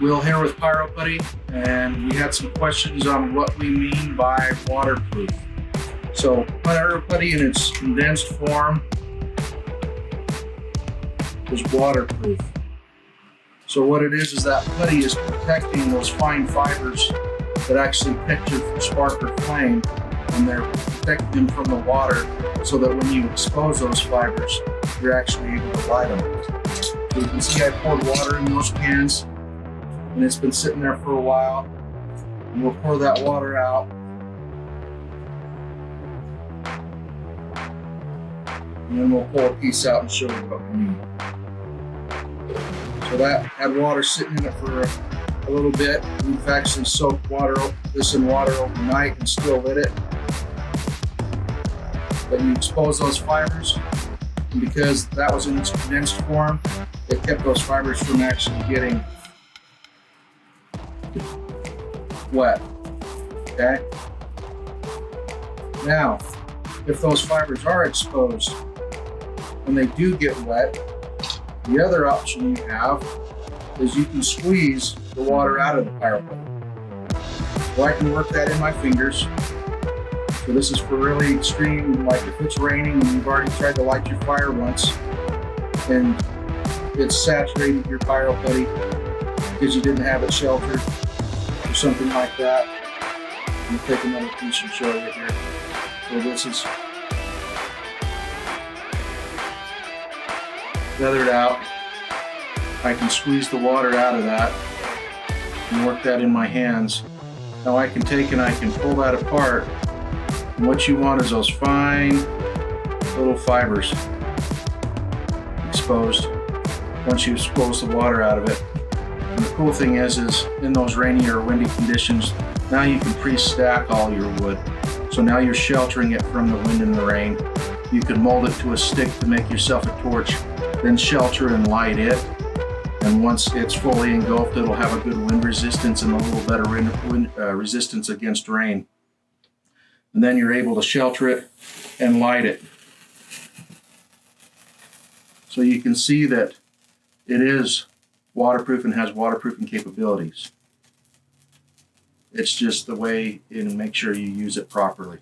Will here with Pyro Putty, and we had some questions on what we mean by waterproof. So Pyro Putty in its condensed form is waterproof. So what it is that putty is protecting those fine fibers that actually catch your spark or flame, and they're protecting them from the water so that when you expose those fibers, you're actually able to light them. So you can see I poured water in those cans, and it's been sitting there for a while. And we'll pour that water out. And then we'll pull a piece out and show you what we mean. So that had water sitting in it for a little bit. We've actually soaked this in water overnight and still lit it. But you expose those fibers, and because that was in its condensed form, it kept those fibers from actually getting wet. Okay? Now, if those fibers are exposed and they do get wet, the other option you have is you can squeeze the water out of the Pyro Putty. So I can work that in my fingers. So this is for really extreme, like if it's raining and you've already tried to light your fire once and it's saturated your Pyro Putty because you didn't have it sheltered or something like that. I'm gonna take another piece and show you here. So this is feathered out. I can squeeze the water out of that and work that in my hands. Now I can take and I can pull that apart, and what you want is those fine little fibers exposed once you expose the water out of it. And the cool thing is in those rainy or windy conditions, now you can pre-stack all your wood. So now you're sheltering it from the wind and the rain. You can mold it to a stick to make yourself a torch, then shelter and light it. And once it's fully engulfed, it'll have a good wind resistance and a little better wind resistance against rain. And then you're able to shelter it and light it. So you can see that it is waterproof and has waterproofing capabilities. It's just the way, and make sure you use it properly.